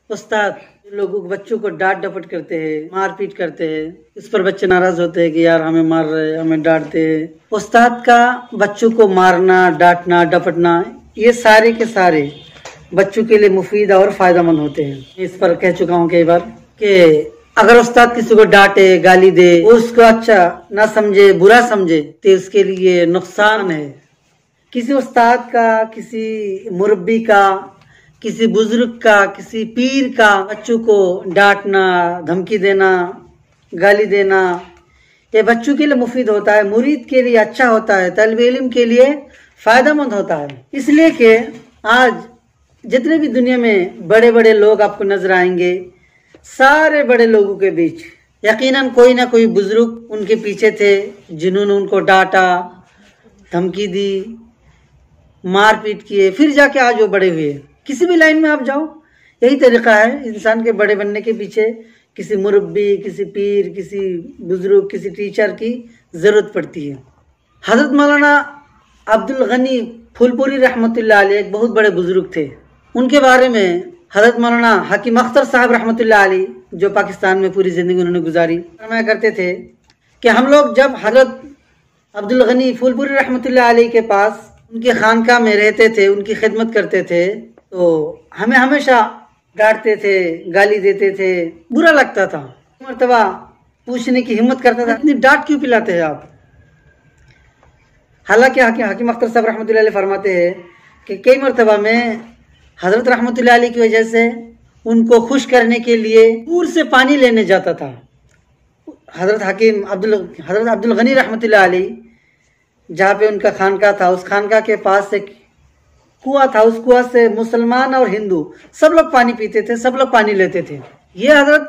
उस्ताद लोगों बच्चों को डांट डपट करते हैं, मारपीट करते हैं, इस पर बच्चे नाराज होते हैं कि यार हमें मार रहे, हमें डांटते हैं। उस्ताद का बच्चों को मारना, डांटना, डपटना ये सारे के सारे बच्चों के लिए मुफीद और फायदेमंद होते हैं। इस पर कह चुका हूँ कई बार कि अगर उस्ताद किसी को डांटे, गाली दे, उसको अच्छा ना समझे, बुरा समझे तो उसके लिए नुकसान है। किसी उस्ताद का, किसी मुरब्बी का, किसी बुजुर्ग का, किसी पीर का बच्चों को डांटना, धमकी देना, गाली देना ये बच्चों के लिए मुफीद होता है, मुरीद के लिए अच्छा होता है, तल्ब इल्म के लिए फायदेमंद होता है। इसलिए कि आज जितने भी दुनिया में बड़े बड़े लोग आपको नजर आएंगे, सारे बड़े लोगों के बीच यकीनन कोई ना कोई बुजुर्ग उनके पीछे थे जिन्होंने उनको डांटा, धमकी दी, मारपीट किए, फिर जाके आज वो बड़े हुए। किसी भी लाइन में आप जाओ यही तरीका है इंसान के बड़े बनने के पीछे। किसी मुरब्बी, किसी पीर, किसी बुजुर्ग, किसी टीचर की जरूरत पड़ती है। हजरत मौलाना अब्दुल गनी फूलपुरी रहमतुल्लाह अलैह एक बहुत बड़े बुजुर्ग थे। उनके बारे में हजरत मौलाना हकीम अख्तर साहब रहमतुल्लाह अलैह, जो पाकिस्तान में पूरी जिंदगी उन्होंने गुजारी, फरमाया करते थे कि हम लोग जब हजरत अब्दुल गनी फूलपुरी रहमतुल्लाह अलैह के पास उनके खानका में रहते थे, उनकी खिदमत करते थे, तो हमें हमेशा डांटते थे, गाली देते थे, बुरा लगता था। मर्तबा पूछने की हिम्मत करता था, इतनी डांट क्यों पिलाते हैं आप? हालांकि हकीम अख्तर साहब रहमतुल्लाह अलैह फरमाते हैं कि कई मर्तबा में हजरत रहमतुल्लाह अलैह की वजह से उनको खुश करने के लिए दूर से पानी लेने जाता था। हजरत अब्दुल गनी रहमतुल्लाह अलैह जहाँ पे उनका खानका था, उस खानका के पास एक कुआं था। उस कुआं से मुसलमान और हिंदू सब लोग पानी पीते थे, सब लोग पानी लेते थे। ये हजरत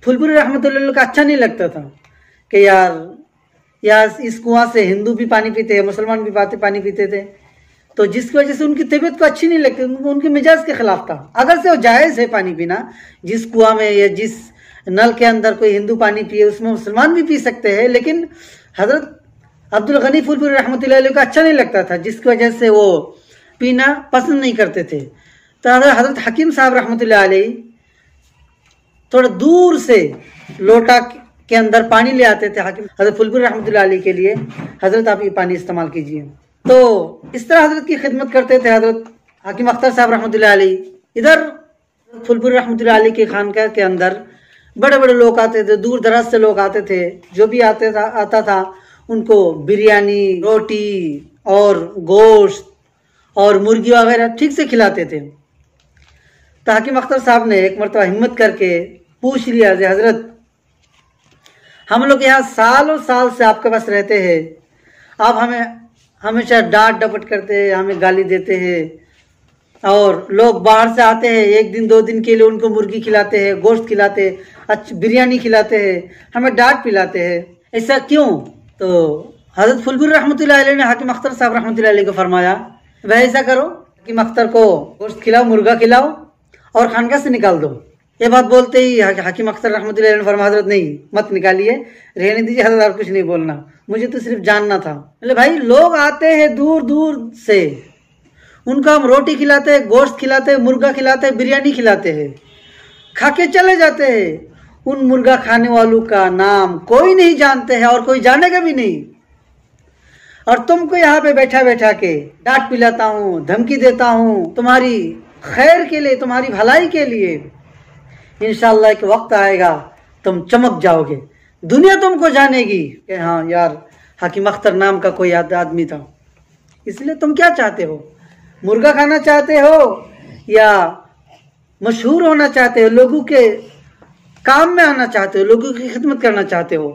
फुलपुरी रहमतुल्लाह अलैह का अच्छा नहीं लगता था कि यार इस कुआं से हिंदू भी पानी पीते हैं, मुसलमान भी पानी पीते थे, तो जिसकी वजह से उनकी तबीयत को अच्छी नहीं लगती, उनके मिजाज के खिलाफ था। अगर से वो जायज़ है पानी पीना, जिस कुआं में या जिस नल के अंदर कोई हिंदू पानी पिए उसमें मुसलमान भी पी सकते हैं, लेकिन हजरत अब्दुल गनी फुलपुरी रहमतुल्लाह अलैह को अच्छा नहीं लगता था, जिसकी वजह से वो पीना पसंद नहीं करते थे। तो हजरत हकीम साहब रहमतुल्लाह अलैह थोड़ा दूर से लोटा के अंदर पानी ले आते थे हजरत फुलपुरी रहमतुल्लाह अलैह के लिए, हजरत आप ये पानी इस्तेमाल कीजिए। तो इस तरह हजरत की खिदमत करते थे हजरत हकीम अख्तर साहब रहमतुल्लाह अलैह। इधर फुलपुरी रहमतुल्लाह अलैह के खानका के अंदर बड़े बड़े लोग आते थे, दूर दराज से लोग आते थे। जो भी आता था उनको बिरयानी, रोटी और गोश्त और मुर्गी वगैरह ठीक से खिलाते थे। तो हकीम अख्तर साहब ने एक मरतबा हिम्मत करके पूछ लिया कि हजरत हम लोग यहाँ सालों साल से आपके पास रहते हैं, आप हमें हमेशा डांट डपट करते हैं, हमें गाली देते हैं, और लोग बाहर से आते हैं एक दिन 2 दिन के लिए, उनको मुर्गी खिलाते हैं, गोश्त खिलाते हैं, अच्छी बिरयानी खिलाते हैं, हमें डांट पिलाते हैं, ऐसा क्यों? तो हजरत फुलपुरी रहमतुल्लाह अलैह ने हकीम अख्तर साहब रहमतुल्लाह अलैह को फरमाया, वह ऐसा करो, हकीम अख्तर को गोश्त खिलाओ, मुर्गा खिलाओ और खानका से निकाल दो। ये बात बोलते ही हकीम अख्तर रहमतुल्लाह अलैह ने फरमाया, हजरत नहीं, मत निकालिए, रहने दीजिए हजरत, और कुछ नहीं बोलना, मुझे तो सिर्फ जानना था। बोले भाई लोग आते हैं दूर दूर से, उनको हम रोटी खिलाते हैं, गोश्त खिलाते हैं, मुर्गा खिलाते हैं, बिरयानी खिलाते हैं, खा के चले जाते हैं। उन मुर्गा खाने वालों का नाम कोई नहीं जानते हैं और कोई जानेगा भी नहीं, और तुमको यहाँ पे बैठा बैठा के डांट पिलाता हूँ, धमकी देता हूँ, तुम्हारी खैर के लिए, तुम्हारी भलाई के लिए। इंशाअल्लाह एक वक्त आएगा तुम चमक जाओगे, दुनिया तुमको जानेगी कि हाँ यार हकीम अख्तर नाम का कोई आदमी था। इसलिए तुम क्या चाहते हो? मुर्गा खाना चाहते हो या मशहूर होना चाहते हो, लोगों के काम में आना चाहते हो, लोगों की खिदमत करना चाहते हो?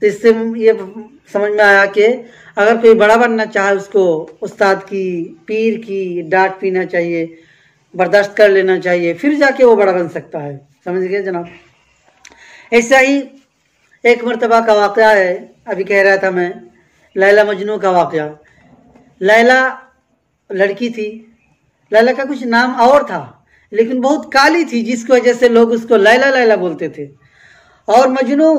तो इससे ये समझ में आया कि अगर कोई बड़ा बनना चाहे उसको उस्ताद की, पीर की डांट पीना चाहिए, बर्दाश्त कर लेना चाहिए, फिर जाके वो बड़ा बन सकता है। समझ गए जनाब? ऐसा ही एक मरतबा का वाक़या है, अभी कह रहा था मैं, लैला मजनू का वाक़या। लैला लड़की थी, लैला का कुछ नाम और था लेकिन बहुत काली थी, जिसकी वजह से लोग उसको लैला लैला बोलते थे। और मजनू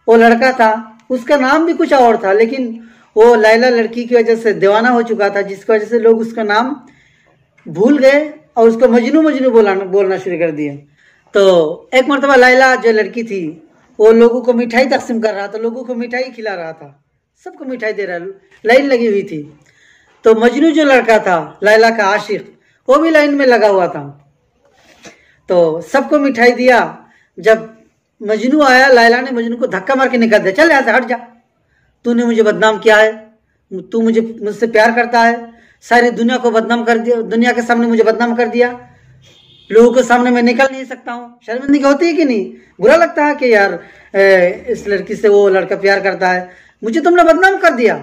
वो लड़का था, उसका नाम भी कुछ और था, लेकिन वो लैला लड़की की वजह से दीवाना हो चुका था, जिसकी वजह से लोग उसका नाम भूल गए और उसको मजनू मजनू बोलना शुरू कर दिया। तो एक मरतबा लैला जो लड़की थी वो लोगों को मिठाई तकसीम कर रहा था, लोगों को मिठाई खिला रहा था, सबको मिठाई दे रहा, लाइन लगी हुई थी। तो मजनू जो लड़का था लैला का आशिक वो भी लाइन में लगा हुआ था। तो सबको मिठाई दिया। जब मजनू आया लैला ने मजनू को धक्का मार के निकाल दिया, चल यहाँ से हट जा, तूने मुझे बदनाम किया है, तू मुझसे प्यार करता है, सारी दुनिया को बदनाम कर दिया, दुनिया के सामने मुझे बदनाम कर दिया, लोगों के सामने मैं निकल नहीं सकता हूँ। शर्मिंदगी होती है कि नहीं, बुरा लगता है कि यार इस लड़की से वो लड़का प्यार करता है, मुझे तुमने बदनाम कर दिया,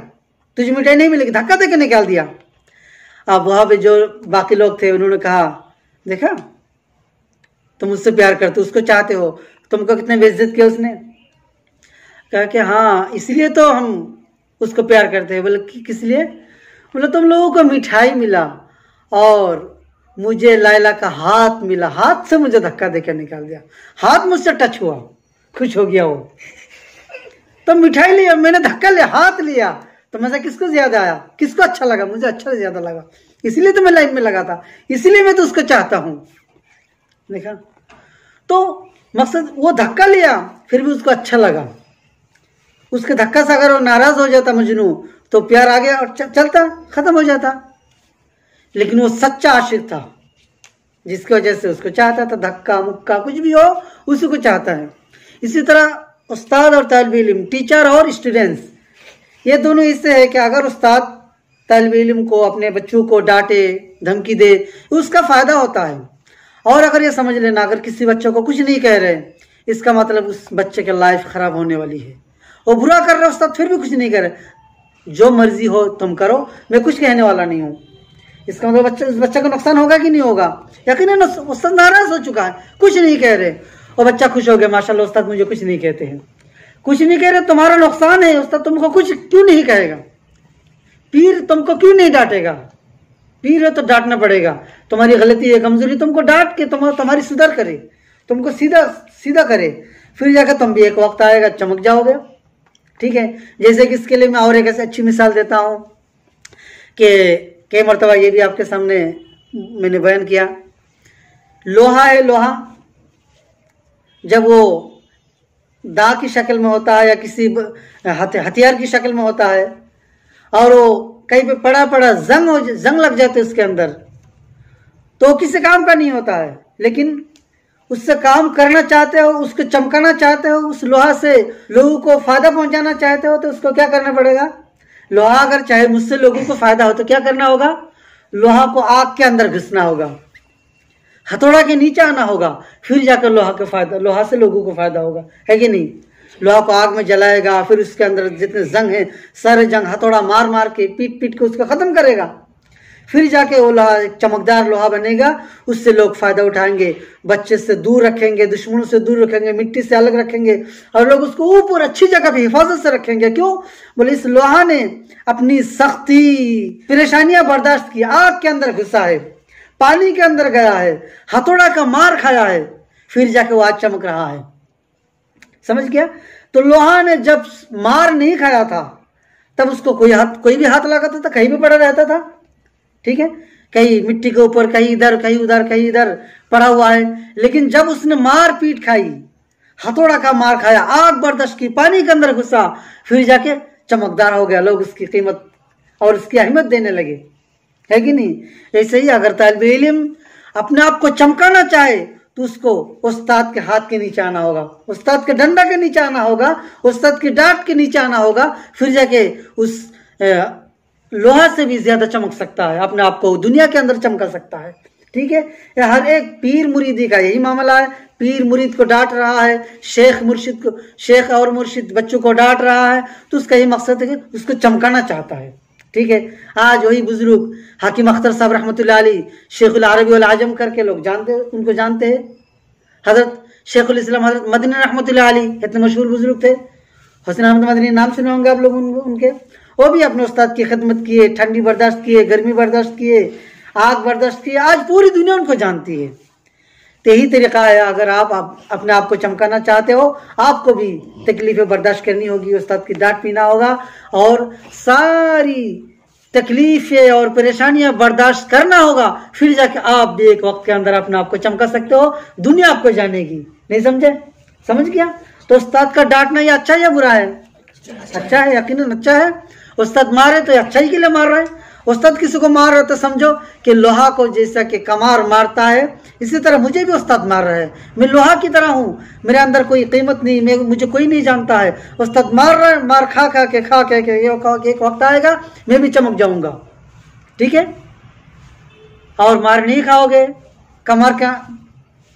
तुझे मिठाई नहीं मिलेगी, धक्का देके निकाल दिया। अब वहां पे जो बाकी लोग थे उन्होंने कहा, देखा तुम मुझसे प्यार करते, उसको चाहते हो, तुमको कितने बेइज्जत किया उसने। कहा कि हाँ इसलिए तो हम उसको प्यार करते हैं। बोले किस लिए? बोले तुम लोगों को मिठाई मिला और मुझे लैला का हाथ मिला, हाथ से मुझे धक्का देकर निकाल दिया, हाथ मुझसे टच हुआ, खुश हो गया वो। तो मिठाई लिया, मैंने धक्का लिया, हाथ लिया, तो मजा किसको ज्यादा आया, किसको अच्छा लगा? मुझे अच्छा ज्यादा लगा, इसलिए तो मैं लाइन में लगा था, इसलिए मैं तो उसको चाहता हूं। देखा, तो मकसद वो धक्का लिया फिर भी उसको अच्छा लगा। उसके धक्का से अगर वो नाराज हो जाता मजनू तो प्यार आ गया और चलता, खत्म हो जाता। लेकिन वो सच्चा आशिक था जिसकी वजह से उसको चाहता था, धक्का मुक्का कुछ भी हो उसी को चाहता है। इसी तरह उस्ताद और तालिब इल्म, टीचर और स्टूडेंट्स, ये दोनों इससे है कि अगर उस्ताद तालिब इल्म को अपने बच्चों को डांटे धमकी दे उसका फायदा होता है। और अगर ये समझ लेना अगर किसी बच्चे को कुछ नहीं कह रहे इसका मतलब उस बच्चे की लाइफ खराब होने वाली है। वो बुरा कर रहे उस्ताद फिर भी कुछ नहीं कह रहे, जो मर्जी हो तुम करो, मैं कुछ कहने वाला नहीं हूँ, इसका मतलब उस बच्चे को नुकसान होगा कि नहीं होगा? यकीनन उस्ताद नाराज हो चुका है, कुछ नहीं कह रहे, और बच्चा खुश हो गया, माशाल्लाह उस्ताद मुझे कुछ नहीं कहते हैं, कुछ नहीं कह रहे, तुम्हारा नुकसान है, उस्ताद तुमको कुछ क्यों नहीं कहेगा? पीर तुमको क्यों नहीं डांटेगा? पीर है तो डांटना पड़ेगा, तुम्हारी गलती है कमजोरी तुमको डांट के तुम्हारी सुधार करे, तुमको सीधा करे, फिर जाकर तुम भी एक वक्त आएगा चमक जाओगे। ठीक है, जैसे कि इसके लिए मैं और एक ऐसी अच्छी मिसाल देता हूँ कि कई मरतबा ये भी आपके सामने मैंने बयान किया। लोहा है, लोहा जब वो दा की शक्ल में होता है या किसी हथियार की शक्ल में होता है और वो कहीं पे पड़ा जंग लग जाते उसके अंदर, तो किसी काम का नहीं होता है, लेकिन उससे काम करना चाहते हो, उसको चमकाना चाहते हो, उस लोहा से लोगों को फायदा पहुंचाना चाहते हो, तो उसको क्या करना पड़ेगा? लोहा अगर चाहे मुझसे लोगों को फायदा हो तो क्या करना होगा? लोहा को आग के अंदर घुसना होगा, हथौड़ा के नीचे आना होगा, फिर जाकर लोहा से लोगों को फायदा होगा, है कि नहीं? लोहा को आग में जलाएगा, फिर उसके अंदर जितने जंग है सारे जंग हथौड़ा मार मार के पीट के उसको खत्म करेगा, फिर जाके वो लोहा चमकदार लोहा बनेगा, उससे लोग फायदा उठाएंगे, बच्चे से दूर रखेंगे, दुश्मनों से दूर रखेंगे, मिट्टी से अलग रखेंगे, और लोग उसको ऊपर अच्छी जगह पे हिफाजत से रखेंगे। क्यों? बोले इस लोहा ने अपनी सख्ती परेशानियां बर्दाश्त की, आग के अंदर घुसा है, पानी के अंदर गया है, हथौड़ा का मार खाया है, फिर जाके वो आज चमक रहा है। समझ गया? तो लोहा ने जब मार नहीं खाया था तब उसको कोई भी हाथ लगाता था, कहीं भी पड़ा रहता था। ठीक है, कहीं मिट्टी के ऊपर, कहीं इधर कहीं उधर कहीं इधर पड़ा हुआ है, लेकिन जब उसने मार पीट खाई, हथौड़ा का मार खाया, आग बर्दाश्त की, पानी के अंदर घुसा, फिर जाके चमकदार हो गया, लोग उसकी कीमत और उसकी अहमियत देने लगे, है कि नहीं? ऐसे ही अगर तालिब इल्म अपने आप को चमकाना चाहे तो उसको उस्ताद के हाथ के नीचे आना होगा, उस्ताद के डंडा के नीचे आना होगा, उस्ताद की डांट के नीचे आना होगा, फिर जाके उस लोहा से भी ज्यादा चमक सकता है, अपने आप को दुनिया के अंदर चमका सकता है। ठीक है, हर एक पीर मुरीदी का यही मामला है। पीर मुरीद को डांट रहा है, शेख और मुर्शिद बच्चों को डांट रहा है, तो उसका यही मकसद है कि उसको चमकाना चाहता है। ठीक है, आज वही बुजुर्ग हाकिम अख्तर साहब रहमतुल्लाह अलैह शेखुल अरबी वल आजम करके लोग उनको जानते हैं। हजरत शेखुल इस्लाम हजरत मदनी रहमतुल्लाह अलैह इतने मशहूर बुजुर्ग थे, हुसैन अहमद मदनी नाम सुने होंगे आप लोग उनके। वो भी अपने उस्ताद की खिदमत किए, ठंडी बर्दाश्त किए, गर्मी बर्दाश्त किए, आग बर्दाश्त किए, आज पूरी दुनिया उनको जानती है। तो यही तरीका है, अगर आप अपने आप को चमकाना चाहते हो, आपको भी तकलीफें बर्दाश्त करनी होगी, उस्ताद की डांट पीना होगा, और सारी तकलीफें और परेशानियां बर्दाश्त करना होगा, फिर जाके आप भी एक वक्त के अंदर अपने आप को चमका सकते हो, दुनिया आपको जानेगी। नहीं समझे? समझ गया? तो उस्ताद का डांटना ये अच्छा है या बुरा है? अच्छा है, यकीनन अच्छा है। उस्ताद मारे तो अच्छाई के लिए मार रहा है। उस्ताद किसी को मार रहा है तो समझो कि लोहा को जैसा कि कमार मारता है, इसी तरह मुझे भी उस्ताद मार रहा है। मैं लोहा की तरह हूँ, मेरे अंदर कोई कीमत नहीं, मुझे कोई नहीं जानता है। उस्ताद मार रहा है, मार खा के एक वक्त आएगा मैं भी चमक जाऊंगा। ठीक है? और मार नहीं खाओगे, कमार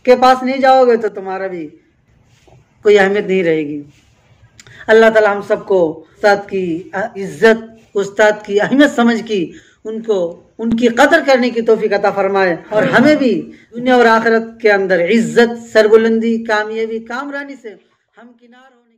के पास नहीं जाओगे तो तुम्हारा भी कोई अहमियत नहीं रहेगी। अल्लाह ताला हम सबको उस्ताद की इज्जत, उस्ताद की अहमियत समझ की उनकी कदर करने की तौफीक अता फरमाए, और हमें भी दुनिया और आखिरत के अंदर इज्जत, सरबुलंदी, कामयाबी, कामरानी से हम किनार होने